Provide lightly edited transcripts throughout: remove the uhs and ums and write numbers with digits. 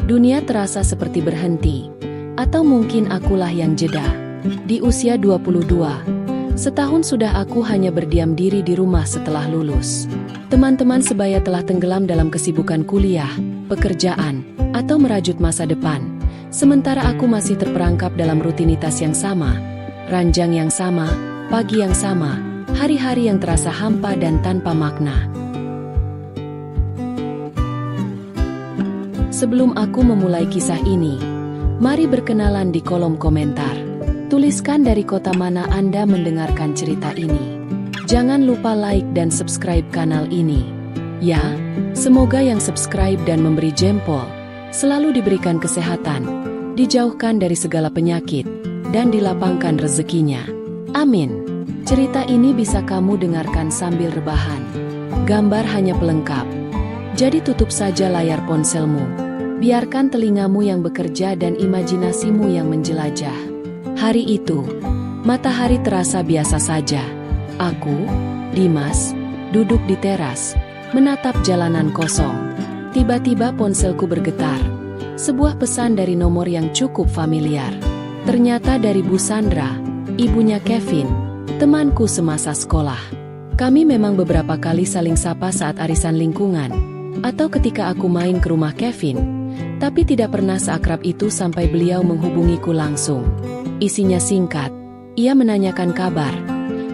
Dunia terasa seperti berhenti. Atau mungkin akulah yang jeda. Di usia 22, setahun sudah aku hanya berdiam diri di rumah setelah lulus. Teman-teman sebaya telah tenggelam dalam kesibukan kuliah, pekerjaan, atau merajut masa depan. Sementara aku masih terperangkap dalam rutinitas yang sama, ranjang yang sama, pagi yang sama, hari-hari yang terasa hampa dan tanpa makna. Sebelum aku memulai kisah ini, mari berkenalan di kolom komentar. Tuliskan dari kota mana Anda mendengarkan cerita ini. Jangan lupa like dan subscribe kanal ini. Ya, semoga yang subscribe dan memberi jempol selalu diberikan kesehatan, dijauhkan dari segala penyakit, dan dilapangkan rezekinya. Amin. Cerita ini bisa kamu dengarkan sambil rebahan. Gambar hanya pelengkap. Jadi tutup saja layar ponselmu. Biarkan telingamu yang bekerja dan imajinasimu yang menjelajah. Hari itu, matahari terasa biasa saja. Aku, Dimas, duduk di teras, menatap jalanan kosong. Tiba-tiba ponselku bergetar. Sebuah pesan dari nomor yang cukup familiar. Ternyata dari Bu Sandra, ibunya Kevin, temanku semasa sekolah. Kami memang beberapa kali saling sapa saat arisan lingkungan, atau ketika aku main ke rumah Kevin. Tapi tidak pernah seakrab itu sampai beliau menghubungiku langsung. Isinya singkat, ia menanyakan kabar,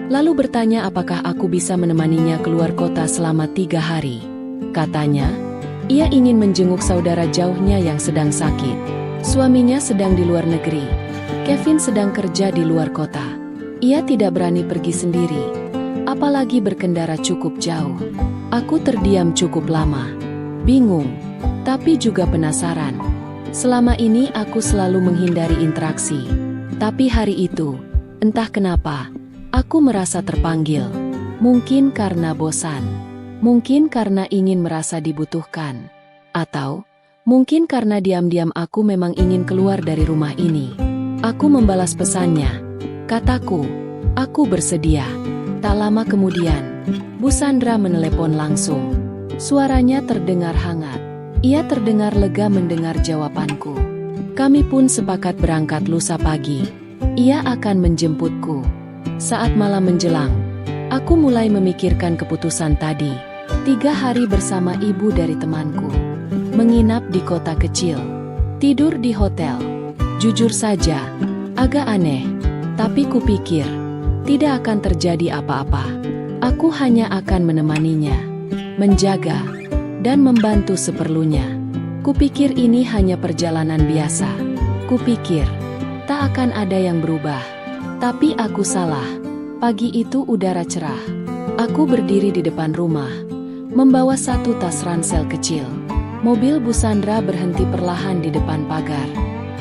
lalu bertanya apakah aku bisa menemaninya keluar kota selama 3 hari. Katanya, ia ingin menjenguk saudara jauhnya yang sedang sakit. Suaminya sedang di luar negeri. Kevin sedang kerja di luar kota. Ia tidak berani pergi sendiri, apalagi berkendara cukup jauh. Aku terdiam cukup lama, bingung, tapi juga penasaran. Selama ini aku selalu menghindari interaksi. Tapi hari itu, entah kenapa, aku merasa terpanggil. Mungkin karena bosan. Mungkin karena ingin merasa dibutuhkan. Atau, mungkin karena diam-diam aku memang ingin keluar dari rumah ini. Aku membalas pesannya. Kataku, aku bersedia. Tak lama kemudian, Bu Sandra menelepon langsung. Suaranya terdengar hangat. Ia terdengar lega mendengar jawabanku. Kami pun sepakat berangkat lusa pagi. Ia akan menjemputku. Saat malam menjelang, aku mulai memikirkan keputusan tadi. 3 hari bersama ibu dari temanku. Menginap di kota kecil. Tidur di hotel. Jujur saja, agak aneh. Tapi kupikir, tidak akan terjadi apa-apa. Aku hanya akan menemaninya, menjaga, dan membantu seperlunya. Kupikir ini hanya perjalanan biasa. Kupikir, tak akan ada yang berubah. Tapi aku salah. Pagi itu udara cerah. Aku berdiri di depan rumah, membawa 1 tas ransel kecil. Mobil Bu Sandra berhenti perlahan di depan pagar.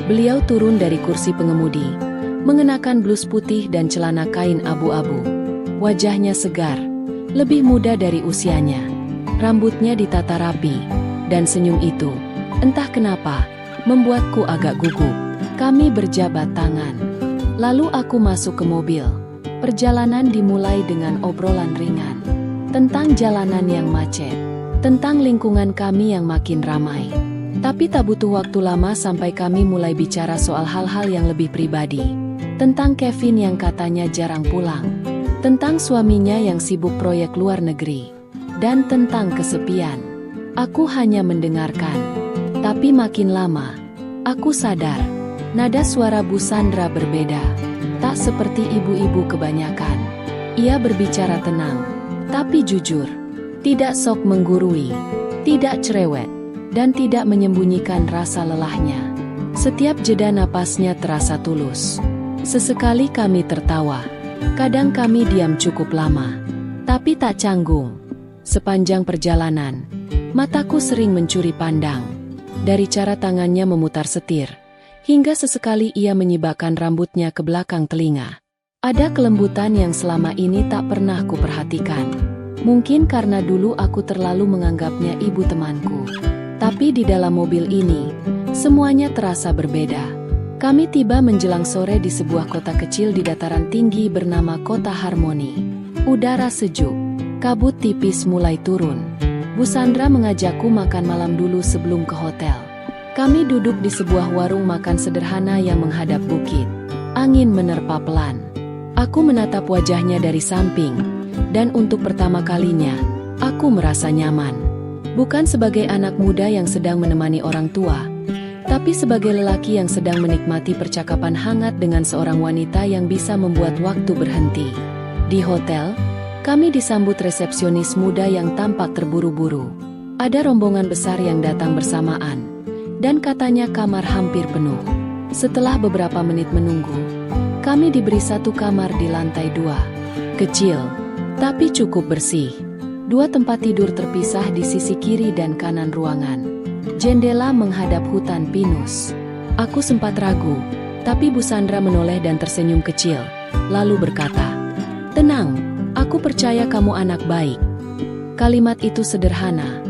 Beliau turun dari kursi pengemudi, mengenakan blus putih dan celana kain abu-abu. Wajahnya segar, lebih muda dari usianya. Rambutnya ditata rapi, dan senyum itu, entah kenapa, membuatku agak gugup. Kami berjabat tangan. Lalu aku masuk ke mobil. Perjalanan dimulai dengan obrolan ringan. Tentang jalanan yang macet. Tentang lingkungan kami yang makin ramai. Tapi tak butuh waktu lama sampai kami mulai bicara soal hal-hal yang lebih pribadi. Tentang Kevin yang katanya jarang pulang. Tentang suaminya yang sibuk proyek luar negeri. Dan tentang kesepian. Aku hanya mendengarkan. Tapi makin lama, aku sadar, nada suara Bu Sandra berbeda. Tak seperti ibu-ibu kebanyakan. Ia berbicara tenang, tapi jujur. Tidak sok menggurui, tidak cerewet, dan tidak menyembunyikan rasa lelahnya. Setiap jeda napasnya terasa tulus. Sesekali kami tertawa. Kadang kami diam cukup lama. Tapi tak canggung. Sepanjang perjalanan, mataku sering mencuri pandang. Dari cara tangannya memutar setir, hingga sesekali ia menyibakkan rambutnya ke belakang telinga. Ada kelembutan yang selama ini tak pernah kuperhatikan. Mungkin karena dulu aku terlalu menganggapnya ibu temanku. Tapi di dalam mobil ini, semuanya terasa berbeda. Kami tiba menjelang sore di sebuah kota kecil di dataran tinggi bernama Kota Harmoni. Udara sejuk. Kabut tipis mulai turun. Bu Sandra mengajakku makan malam dulu sebelum ke hotel. Kami duduk di sebuah warung makan sederhana yang menghadap bukit. Angin menerpa pelan. Aku menatap wajahnya dari samping, dan untuk pertama kalinya, aku merasa nyaman. Bukan sebagai anak muda yang sedang menemani orang tua, tapi sebagai lelaki yang sedang menikmati percakapan hangat dengan seorang wanita yang bisa membuat waktu berhenti. Di hotel, kami disambut resepsionis muda yang tampak terburu-buru. Ada rombongan besar yang datang bersamaan, dan katanya kamar hampir penuh. Setelah beberapa menit menunggu, kami diberi satu kamar di lantai 2. Kecil, tapi cukup bersih. 2 tempat tidur terpisah di sisi kiri dan kanan ruangan. Jendela menghadap hutan pinus. Aku sempat ragu, tapi Bu Sandra menoleh dan tersenyum kecil, lalu berkata, "Tenang, aku percaya kamu anak baik." Kalimat itu sederhana,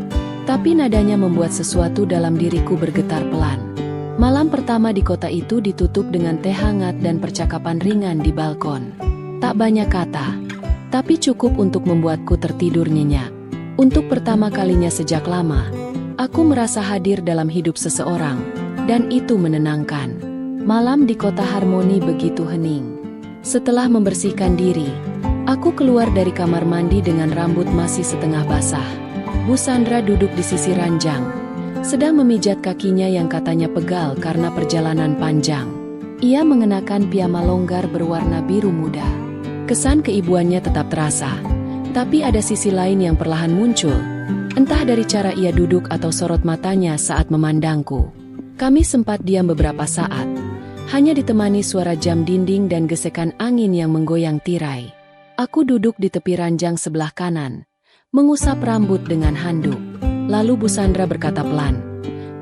tapi nadanya membuat sesuatu dalam diriku bergetar pelan. Malam pertama di kota itu ditutup dengan teh hangat dan percakapan ringan di balkon. Tak banyak kata, tapi cukup untuk membuatku tertidur nyenyak. Untuk pertama kalinya sejak lama, aku merasa hadir dalam hidup seseorang, dan itu menenangkan. Malam di kota harmoni begitu hening. Setelah membersihkan diri, aku keluar dari kamar mandi dengan rambut masih setengah basah. Bu Sandra duduk di sisi ranjang, sedang memijat kakinya yang katanya pegal karena perjalanan panjang. Ia mengenakan piyama longgar berwarna biru muda. Kesan keibuannya tetap terasa, tapi ada sisi lain yang perlahan muncul, entah dari cara ia duduk atau sorot matanya saat memandangku. Kami sempat diam beberapa saat, hanya ditemani suara jam dinding dan gesekan angin yang menggoyang tirai. Aku duduk di tepi ranjang sebelah kanan, mengusap rambut dengan handuk. Lalu Bu Sandra berkata pelan,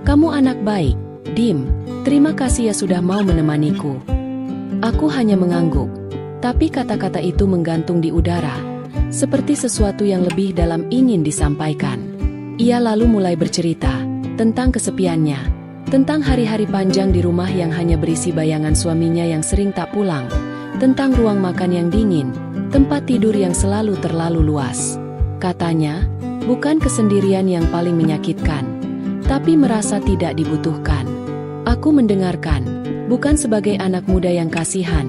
"Kamu anak baik, Dim. Terima kasih ya sudah mau menemaniku." Aku hanya mengangguk, tapi kata-kata itu menggantung di udara, seperti sesuatu yang lebih dalam ingin disampaikan. Ia lalu mulai bercerita tentang kesepiannya, tentang hari-hari panjang di rumah yang hanya berisi bayangan suaminya yang sering tak pulang, tentang ruang makan yang dingin, tempat tidur yang selalu terlalu luas. Katanya, bukan kesendirian yang paling menyakitkan, tapi merasa tidak dibutuhkan. Aku mendengarkan, bukan sebagai anak muda yang kasihan,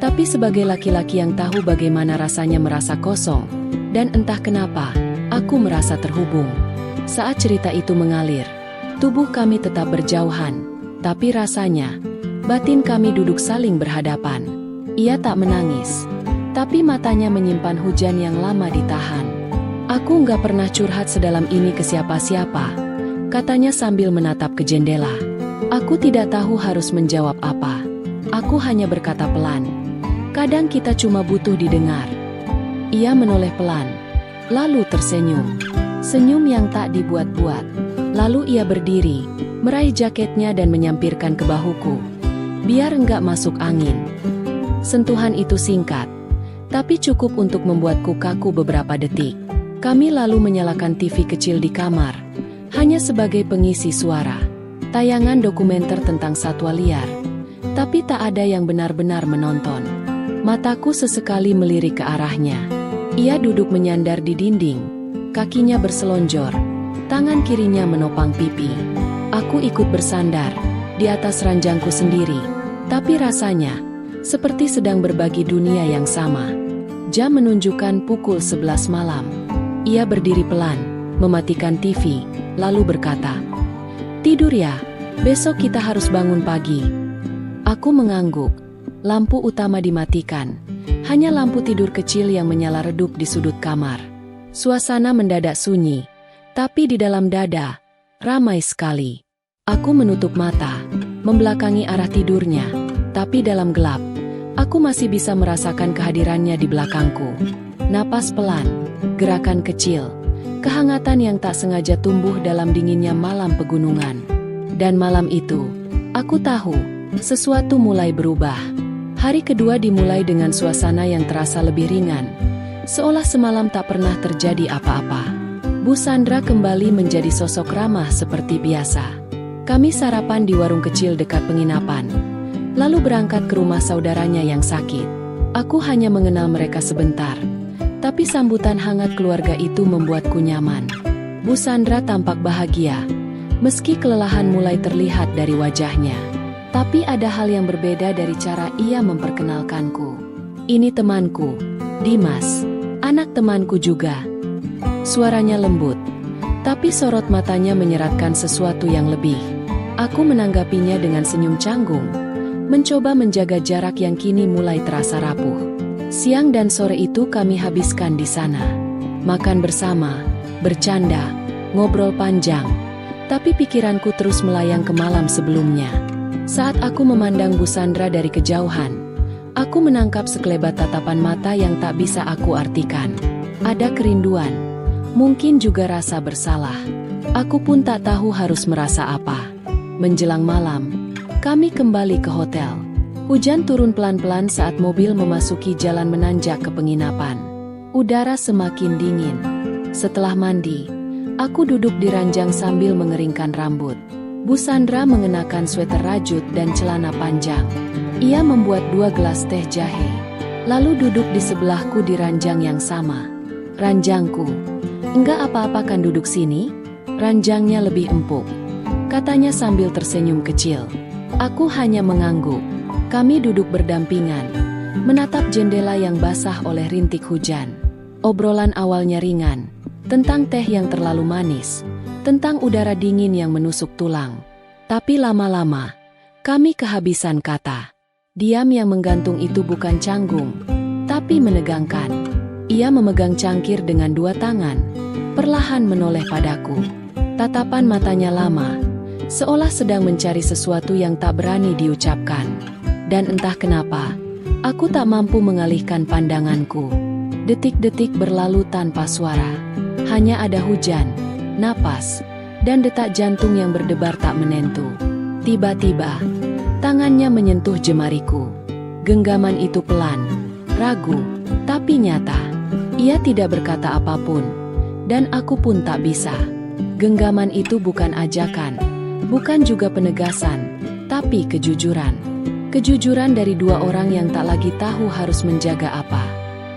tapi sebagai laki-laki yang tahu bagaimana rasanya merasa kosong, dan entah kenapa, aku merasa terhubung. Saat cerita itu mengalir, tubuh kami tetap berjauhan, tapi rasanya, batin kami duduk saling berhadapan. Ia tak menangis, tapi matanya menyimpan hujan yang lama ditahan. "Aku nggak pernah curhat sedalam ini ke siapa-siapa," katanya sambil menatap ke jendela. Aku tidak tahu harus menjawab apa. Aku hanya berkata pelan, "Kadang kita cuma butuh didengar." Ia menoleh pelan, lalu tersenyum. Senyum yang tak dibuat-buat. Lalu ia berdiri, meraih jaketnya dan menyampirkan ke bahuku. "Biar enggak masuk angin." Sentuhan itu singkat, tapi cukup untuk membuatku kaku beberapa detik. Kami lalu menyalakan TV kecil di kamar, hanya sebagai pengisi suara. Tayangan dokumenter tentang satwa liar, tapi tak ada yang benar-benar menonton. Mataku sesekali melirik ke arahnya. Ia duduk menyandar di dinding, kakinya berselonjor, tangan kirinya menopang pipi. Aku ikut bersandar, di atas ranjangku sendiri, tapi rasanya seperti sedang berbagi dunia yang sama. Jam menunjukkan pukul 11 malam. Ia berdiri pelan, mematikan TV, lalu berkata, "Tidur ya, besok kita harus bangun pagi." Aku mengangguk. Lampu utama dimatikan, hanya lampu tidur kecil yang menyala redup di sudut kamar. Suasana mendadak sunyi, tapi di dalam dada, ramai sekali. Aku menutup mata, membelakangi arah tidurnya, tapi dalam gelap, aku masih bisa merasakan kehadirannya di belakangku. Napas pelan, gerakan kecil, kehangatan yang tak sengaja tumbuh dalam dinginnya malam pegunungan. Dan malam itu, aku tahu, sesuatu mulai berubah. Hari kedua dimulai dengan suasana yang terasa lebih ringan, seolah semalam tak pernah terjadi apa-apa. Bu Sandra kembali menjadi sosok ramah seperti biasa. Kami sarapan di warung kecil dekat penginapan, lalu berangkat ke rumah saudaranya yang sakit. Aku hanya mengenal mereka sebentar, tapi sambutan hangat keluarga itu membuatku nyaman. Bu Sandra tampak bahagia, Meski kelelahan mulai terlihat dari wajahnya, tapi ada hal yang berbeda dari cara ia memperkenalkanku. Ini temanku, Dimas, anak temanku juga. Suaranya lembut, tapi sorot matanya menyeratkan sesuatu yang lebih. Aku menanggapinya dengan senyum canggung, mencoba menjaga jarak yang kini mulai terasa rapuh. Siang dan sore itu kami habiskan di sana. Makan bersama, bercanda, ngobrol panjang. Tapi pikiranku terus melayang ke malam sebelumnya. Saat aku memandang Bu Sandra dari kejauhan, aku menangkap sekelebat tatapan mata yang tak bisa aku artikan. Ada kerinduan, mungkin juga rasa bersalah. Aku pun tak tahu harus merasa apa. Menjelang malam, kami kembali ke hotel. Hujan turun pelan-pelan saat mobil memasuki jalan menanjak ke penginapan. Udara semakin dingin. Setelah mandi, aku duduk di ranjang sambil mengeringkan rambut. Bu Sandra mengenakan sweter rajut dan celana panjang. Ia membuat 2 gelas teh jahe, lalu duduk di sebelahku di ranjang yang sama. Ranjangku, enggak apa-apa kan duduk sini? Ranjangnya lebih empuk, katanya sambil tersenyum kecil. Aku hanya mengangguk. Kami duduk berdampingan, menatap jendela yang basah oleh rintik hujan. Obrolan awalnya ringan, tentang teh yang terlalu manis, tentang udara dingin yang menusuk tulang. Tapi lama-lama, kami kehabisan kata. Diam yang menggantung itu bukan canggung, tapi menegangkan. Ia memegang cangkir dengan 2 tangan, perlahan menoleh padaku. Tatapan matanya lama, seolah sedang mencari sesuatu yang tak berani diucapkan. Dan entah kenapa, aku tak mampu mengalihkan pandanganku. Detik-detik berlalu tanpa suara. Hanya ada hujan, napas, dan detak jantung yang berdebar tak menentu. Tiba-tiba, tangannya menyentuh jemariku. Genggaman itu pelan, ragu, tapi nyata. Ia tidak berkata apapun, dan aku pun tak bisa. Genggaman itu bukan ajakan, bukan juga penegasan, tapi kejujuran. Kejujuran dari 2 orang yang tak lagi tahu harus menjaga apa.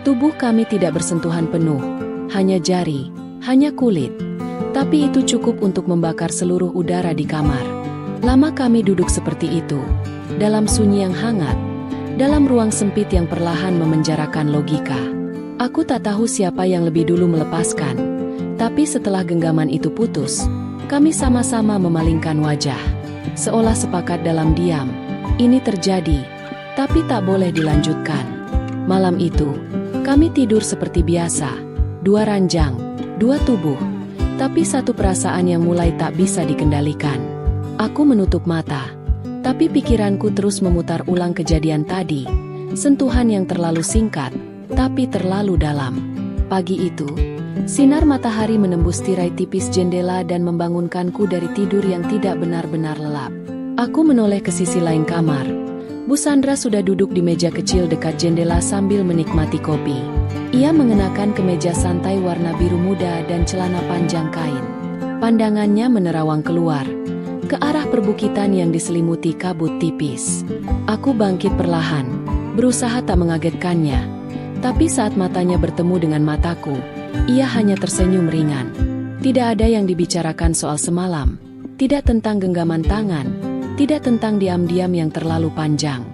Tubuh kami tidak bersentuhan penuh, hanya jari, hanya kulit. Tapi itu cukup untuk membakar seluruh udara di kamar. Lama kami duduk seperti itu, dalam sunyi yang hangat, dalam ruang sempit yang perlahan memenjarakan logika. Aku tak tahu siapa yang lebih dulu melepaskan, tapi setelah genggaman itu putus, kami sama-sama memalingkan wajah. Seolah sepakat dalam diam, ini terjadi, tapi tak boleh dilanjutkan. Malam itu, kami tidur seperti biasa, 2 ranjang, 2 tubuh, tapi satu perasaan yang mulai tak bisa dikendalikan. Aku menutup mata, tapi pikiranku terus memutar ulang kejadian tadi, sentuhan yang terlalu singkat, tapi terlalu dalam. Pagi itu, sinar matahari menembus tirai tipis jendela dan membangunkanku dari tidur yang tidak benar-benar lelap. Aku menoleh ke sisi lain kamar. Bu Sandra sudah duduk di meja kecil dekat jendela sambil menikmati kopi. Ia mengenakan kemeja santai warna biru muda dan celana panjang kain. Pandangannya menerawang keluar, ke arah perbukitan yang diselimuti kabut tipis. Aku bangkit perlahan, berusaha tak mengagetkannya. Tapi saat matanya bertemu dengan mataku, ia hanya tersenyum ringan. Tidak ada yang dibicarakan soal semalam, tidak tentang genggaman tangan, tidak tentang diam-diam yang terlalu panjang.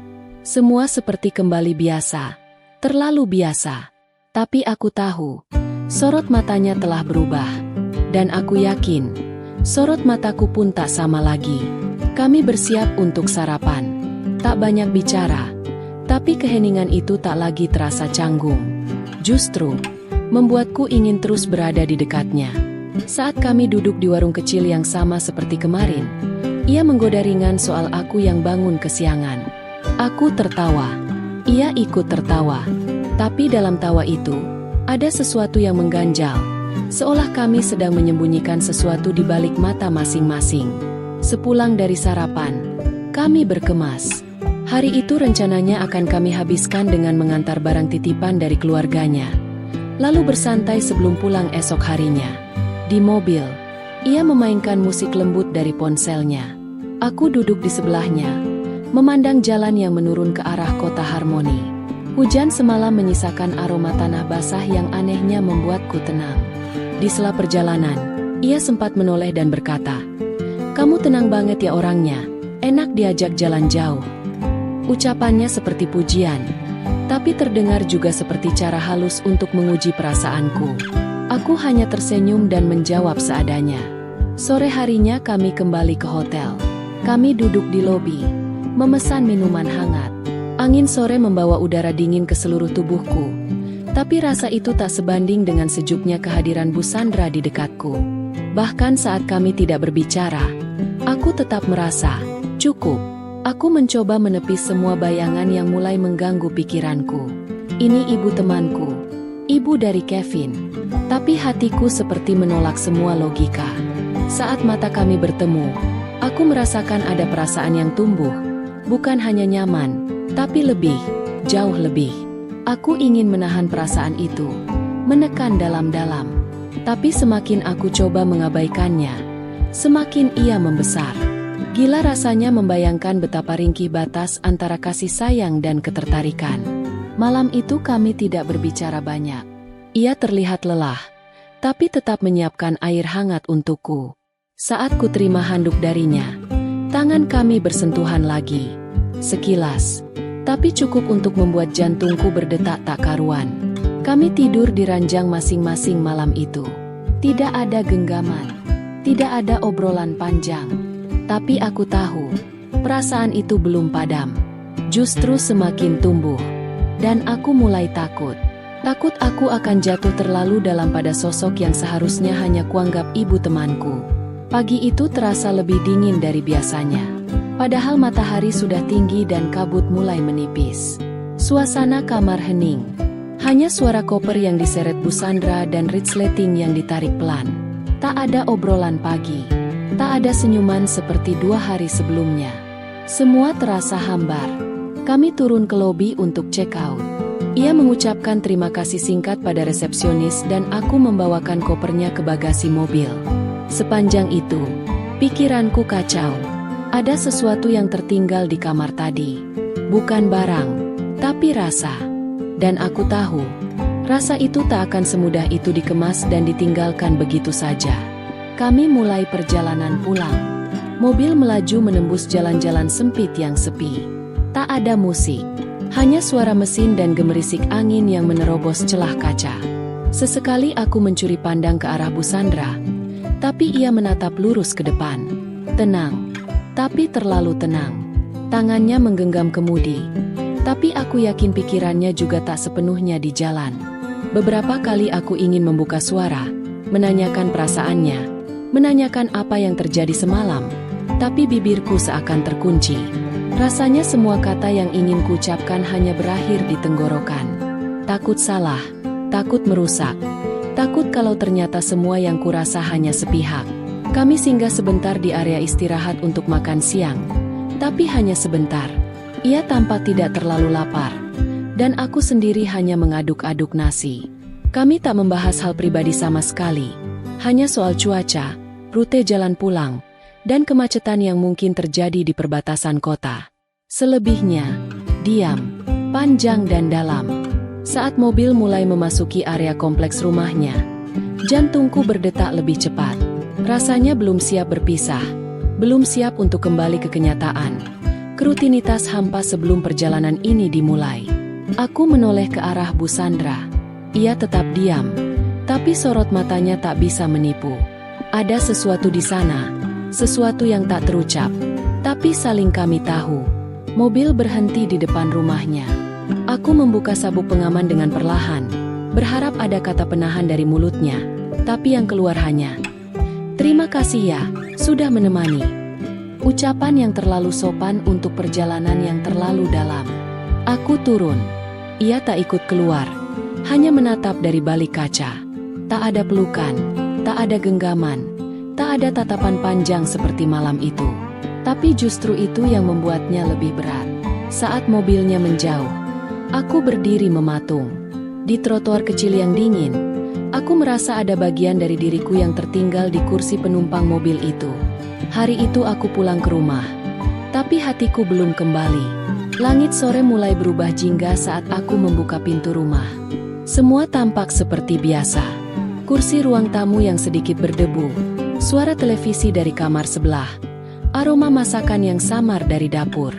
Semua seperti kembali biasa, terlalu biasa. Tapi aku tahu, sorot matanya telah berubah. Dan aku yakin, sorot mataku pun tak sama lagi. Kami bersiap untuk sarapan. Tak banyak bicara, tapi keheningan itu tak lagi terasa canggung. Justru, membuatku ingin terus berada di dekatnya. Saat kami duduk di warung kecil yang sama seperti kemarin, ia menggoda ringan soal aku yang bangun kesiangan. Aku tertawa. Ia ikut tertawa. Tapi dalam tawa itu, ada sesuatu yang mengganjal. Seolah kami sedang menyembunyikan sesuatu di balik mata masing-masing. Sepulang dari sarapan, kami berkemas. Hari itu rencananya akan kami habiskan dengan mengantar barang titipan dari keluarganya, lalu bersantai sebelum pulang esok harinya. Di mobil, ia memainkan musik lembut dari ponselnya. Aku duduk di sebelahnya, memandang jalan yang menurun ke arah kota harmoni. Hujan semalam menyisakan aroma tanah basah yang anehnya membuatku tenang. Di sela perjalanan, ia sempat menoleh dan berkata, Kamu tenang banget ya orangnya, enak diajak jalan jauh. Ucapannya seperti pujian, tapi terdengar juga seperti cara halus untuk menguji perasaanku. Aku hanya tersenyum dan menjawab seadanya. Sore harinya kami kembali ke hotel. Kami duduk di lobi, memesan minuman hangat. Angin sore membawa udara dingin ke seluruh tubuhku. Tapi rasa itu tak sebanding dengan sejuknya kehadiran Bu Sandra di dekatku. Bahkan saat kami tidak berbicara, aku tetap merasa cukup. Aku mencoba menepis semua bayangan yang mulai mengganggu pikiranku. Ini ibu temanku, ibu dari Kevin. Tapi hatiku seperti menolak semua logika. Saat mata kami bertemu, aku merasakan ada perasaan yang tumbuh. Bukan hanya nyaman, tapi lebih, jauh lebih. Aku ingin menahan perasaan itu, menekan dalam-dalam. Tapi semakin aku coba mengabaikannya, semakin ia membesar. Gila rasanya membayangkan betapa ringkih batas antara kasih sayang dan ketertarikan. Malam itu kami tidak berbicara banyak. Ia terlihat lelah, tapi tetap menyiapkan air hangat untukku. Saat ku terima handuk darinya, tangan kami bersentuhan lagi. Sekilas, tapi cukup untuk membuat jantungku berdetak tak karuan. Kami tidur di ranjang masing-masing malam itu. Tidak ada genggaman, tidak ada obrolan panjang. Tapi aku tahu, perasaan itu belum padam. Justru semakin tumbuh. Dan aku mulai takut. Takut aku akan jatuh terlalu dalam pada sosok yang seharusnya hanya kuanggap ibu temanku. Pagi itu terasa lebih dingin dari biasanya. Padahal matahari sudah tinggi dan kabut mulai menipis. Suasana kamar hening. Hanya suara koper yang diseret Bu Sandra dan resleting yang ditarik pelan. Tak ada obrolan pagi. Tak ada senyuman seperti 2 hari sebelumnya. Semua terasa hambar. Kami turun ke lobi untuk check out. Ia mengucapkan terima kasih singkat pada resepsionis dan aku membawakan kopernya ke bagasi mobil. Sepanjang itu, pikiranku kacau. Ada sesuatu yang tertinggal di kamar tadi. Bukan barang, tapi rasa. Dan aku tahu, rasa itu tak akan semudah itu dikemas dan ditinggalkan begitu saja. Kami mulai perjalanan pulang. Mobil melaju menembus jalan-jalan sempit yang sepi. Tak ada musik, hanya suara mesin dan gemerisik angin yang menerobos celah kaca. Sesekali aku mencuri pandang ke arah Bu Sandra, tapi ia menatap lurus ke depan. Tenang, tapi terlalu tenang. Tangannya menggenggam kemudi, tapi aku yakin pikirannya juga tak sepenuhnya di jalan. Beberapa kali aku ingin membuka suara, menanyakan perasaannya, menanyakan apa yang terjadi semalam, tapi bibirku seakan terkunci. Rasanya semua kata yang ingin kuucapkan hanya berakhir di tenggorokan. Takut salah, takut merusak, takut kalau ternyata semua yang kurasa hanya sepihak. Kami singgah sebentar di area istirahat untuk makan siang, tapi hanya sebentar. Ia tampak tidak terlalu lapar, dan aku sendiri hanya mengaduk-aduk nasi. Kami tak membahas hal pribadi sama sekali, hanya soal cuaca, rute jalan pulang, dan kemacetan yang mungkin terjadi di perbatasan kota. Selebihnya, diam, panjang dan dalam. Saat mobil mulai memasuki area kompleks rumahnya, jantungku berdetak lebih cepat. Rasanya belum siap berpisah, belum siap untuk kembali ke kenyataan. Kerutinitas hampa sebelum perjalanan ini dimulai. Aku menoleh ke arah Bu Sandra. Ia tetap diam, tapi sorot matanya tak bisa menipu. Ada sesuatu di sana, sesuatu yang tak terucap, tapi saling kami tahu. Mobil berhenti di depan rumahnya. Aku membuka sabuk pengaman dengan perlahan, berharap ada kata penahan dari mulutnya, tapi yang keluar hanya, "Terima kasih ya, sudah menemani." Ucapan yang terlalu sopan untuk perjalanan yang terlalu dalam. Aku turun. Ia tak ikut keluar, hanya menatap dari balik kaca. Tak ada pelukan, tak ada genggaman, tak ada tatapan panjang seperti malam itu. Tapi justru itu yang membuatnya lebih berat. Saat mobilnya menjauh, aku berdiri mematung. Di trotoar kecil yang dingin, aku merasa ada bagian dari diriku yang tertinggal di kursi penumpang mobil itu. Hari itu aku pulang ke rumah, tapi hatiku belum kembali. Langit sore mulai berubah jingga saat aku membuka pintu rumah. Semua tampak seperti biasa. Kursi ruang tamu yang sedikit berdebu, suara televisi dari kamar sebelah, Aroma masakan yang samar dari dapur.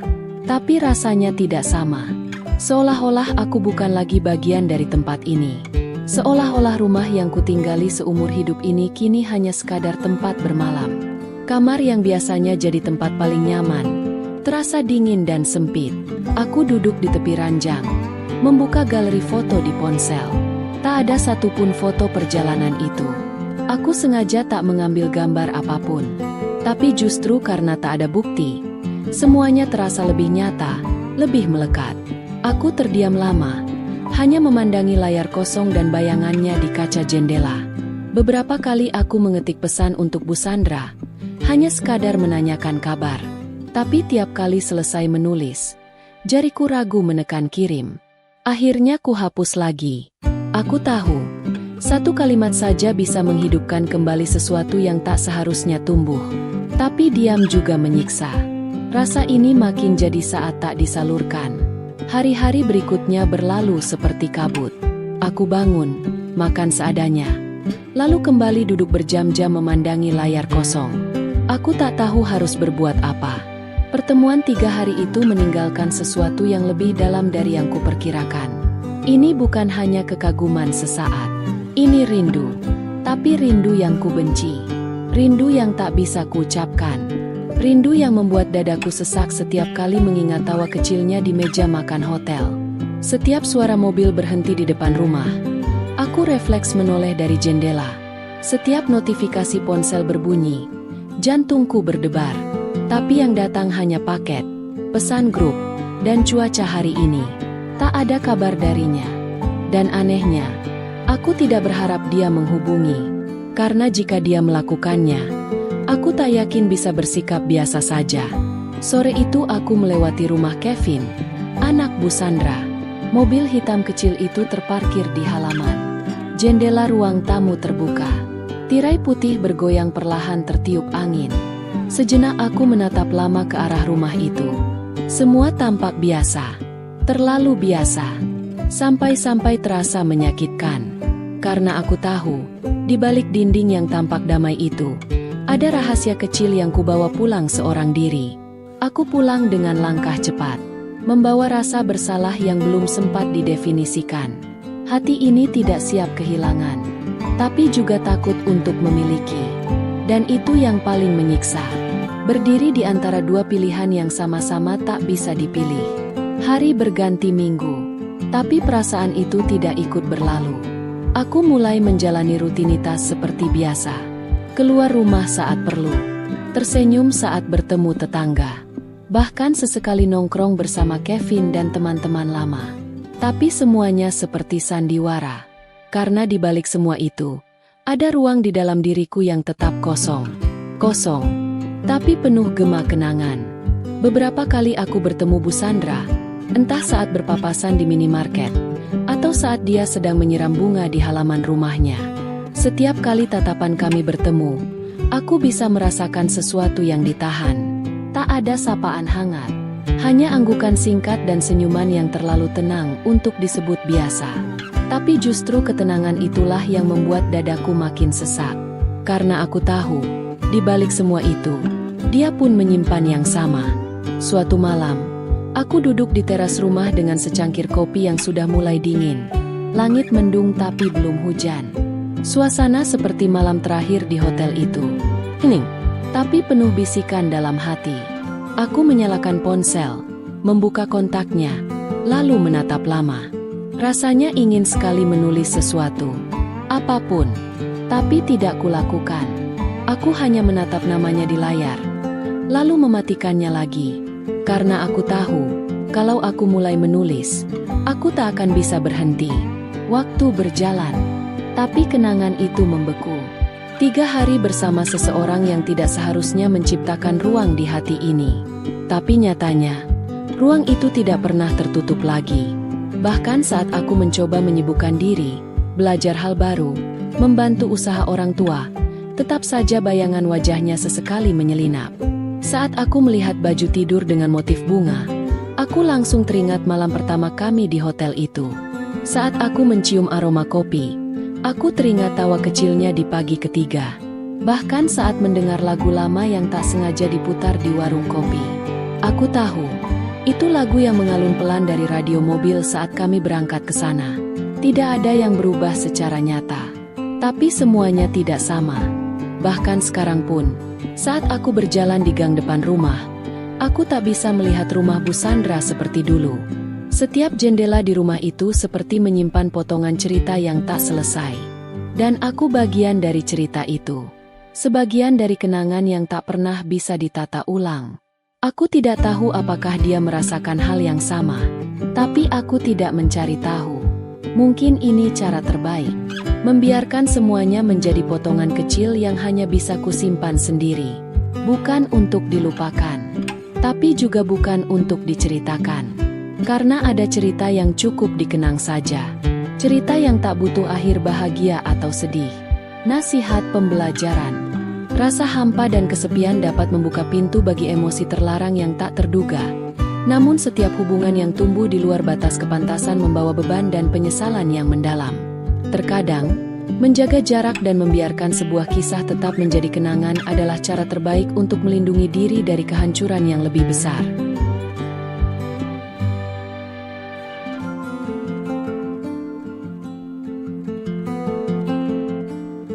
Tapi rasanya tidak sama. Seolah-olah aku bukan lagi bagian dari tempat ini. Seolah-olah rumah yang kutinggali seumur hidup ini kini hanya sekadar tempat bermalam. Kamar yang biasanya jadi tempat paling nyaman, terasa dingin dan sempit. Aku duduk di tepi ranjang, membuka galeri foto di ponsel. Tak ada satupun foto perjalanan itu. Aku sengaja tak mengambil gambar apapun. Tapi justru karena tak ada bukti, semuanya terasa lebih nyata, lebih melekat. Aku terdiam lama, hanya memandangi layar kosong dan bayangannya di kaca jendela. Beberapa kali aku mengetik pesan untuk Bu Sandra, hanya sekadar menanyakan kabar. Tapi tiap kali selesai menulis, jariku ragu menekan kirim. Akhirnya ku hapus lagi. Aku tahu, satu kalimat saja bisa menghidupkan kembali sesuatu yang tak seharusnya tumbuh. Tapi diam juga menyiksa. Rasa ini makin jadi saat tak disalurkan. Hari-hari berikutnya berlalu seperti kabut. Aku bangun, makan seadanya. Lalu kembali duduk berjam-jam memandangi layar kosong. Aku tak tahu harus berbuat apa. Pertemuan 3 hari itu meninggalkan sesuatu yang lebih dalam dari yang kuperkirakan. Ini bukan hanya kekaguman sesaat. Ini rindu. Tapi rindu yang kubenci. Rindu yang tak bisa kuucapkan. Rindu yang membuat dadaku sesak setiap kali mengingat tawa kecilnya di meja makan hotel. Setiap suara mobil berhenti di depan rumah, aku refleks menoleh dari jendela. Setiap notifikasi ponsel berbunyi, jantungku berdebar. Tapi yang datang hanya paket, pesan grup, dan cuaca hari ini. Tak ada kabar darinya. Dan anehnya, aku tidak berharap dia menghubungi. Karena jika dia melakukannya, aku tak yakin bisa bersikap biasa saja. Sore itu aku melewati rumah Kevin, anak Bu Sandra. Mobil hitam kecil itu terparkir di halaman. Jendela ruang tamu terbuka. Tirai putih bergoyang perlahan tertiup angin. Sejenak aku menatap lama ke arah rumah itu. Semua tampak biasa. Terlalu biasa. Sampai-sampai terasa menyakitkan. Karena aku tahu, di balik dinding yang tampak damai itu, ada rahasia kecil yang kubawa pulang seorang diri. Aku pulang dengan langkah cepat, membawa rasa bersalah yang belum sempat didefinisikan. Hati ini tidak siap kehilangan, tapi juga takut untuk memiliki. Dan itu yang paling menyiksa. Berdiri di antara dua pilihan yang sama-sama tak bisa dipilih. Hari berganti minggu, tapi perasaan itu tidak ikut berlalu. Aku mulai menjalani rutinitas seperti biasa. Keluar rumah saat perlu. Tersenyum saat bertemu tetangga. Bahkan sesekali nongkrong bersama Kevin dan teman-teman lama. Tapi semuanya seperti sandiwara. Karena di balik semua itu, ada ruang di dalam diriku yang tetap kosong. Kosong, tapi penuh gema kenangan. Beberapa kali aku bertemu Bu Sandra, entah saat berpapasan di minimarket, atau saat dia sedang menyiram bunga di halaman rumahnya. Setiap kali tatapan kami bertemu, aku bisa merasakan sesuatu yang ditahan. Tak ada sapaan hangat, hanya anggukan singkat dan senyuman yang terlalu tenang untuk disebut biasa. Tapi justru ketenangan itulah yang membuat dadaku makin sesak. Karena aku tahu, di balik semua itu, dia pun menyimpan yang sama. Suatu malam, aku duduk di teras rumah dengan secangkir kopi yang sudah mulai dingin. Langit mendung tapi belum hujan. Suasana seperti malam terakhir di hotel itu. Hening, tapi penuh bisikan dalam hati. Aku menyalakan ponsel, membuka kontaknya, lalu menatap lama. Rasanya ingin sekali menulis sesuatu. Apapun, tapi tidak kulakukan. Aku hanya menatap namanya di layar, lalu mematikannya lagi. Karena aku tahu, kalau aku mulai menulis, aku tak akan bisa berhenti. Waktu berjalan, tapi kenangan itu membeku. 3 hari bersama seseorang yang tidak seharusnya menciptakan ruang di hati ini. Tapi nyatanya, ruang itu tidak pernah tertutup lagi. Bahkan saat aku mencoba menyibukkan diri, belajar hal baru, membantu usaha orang tua, tetap saja bayangan wajahnya sesekali menyelinap. Saat aku melihat baju tidur dengan motif bunga, aku langsung teringat malam pertama kami di hotel itu. Saat aku mencium aroma kopi, aku teringat tawa kecilnya di pagi ketiga. Bahkan saat mendengar lagu lama yang tak sengaja diputar di warung kopi. Aku tahu, itu lagu yang mengalun pelan dari radio mobil saat kami berangkat ke sana. Tidak ada yang berubah secara nyata. Tapi semuanya tidak sama. Bahkan sekarang pun, saat aku berjalan di gang depan rumah, aku tak bisa melihat rumah Bu Sandra seperti dulu. Setiap jendela di rumah itu seperti menyimpan potongan cerita yang tak selesai. Dan aku bagian dari cerita itu. Sebagian dari kenangan yang tak pernah bisa ditata ulang. Aku tidak tahu apakah dia merasakan hal yang sama. Tapi aku tidak mencari tahu. Mungkin ini cara terbaik. Membiarkan semuanya menjadi potongan kecil yang hanya bisa kusimpan sendiri. Bukan untuk dilupakan. Tapi juga bukan untuk diceritakan. Karena ada cerita yang cukup dikenang saja. Cerita yang tak butuh akhir bahagia atau sedih. Nasihat pembelajaran. Rasa hampa dan kesepian dapat membuka pintu bagi emosi terlarang yang tak terduga. Namun setiap hubungan yang tumbuh di luar batas kepantasan membawa beban dan penyesalan yang mendalam. Terkadang, menjaga jarak dan membiarkan sebuah kisah tetap menjadi kenangan adalah cara terbaik untuk melindungi diri dari kehancuran yang lebih besar.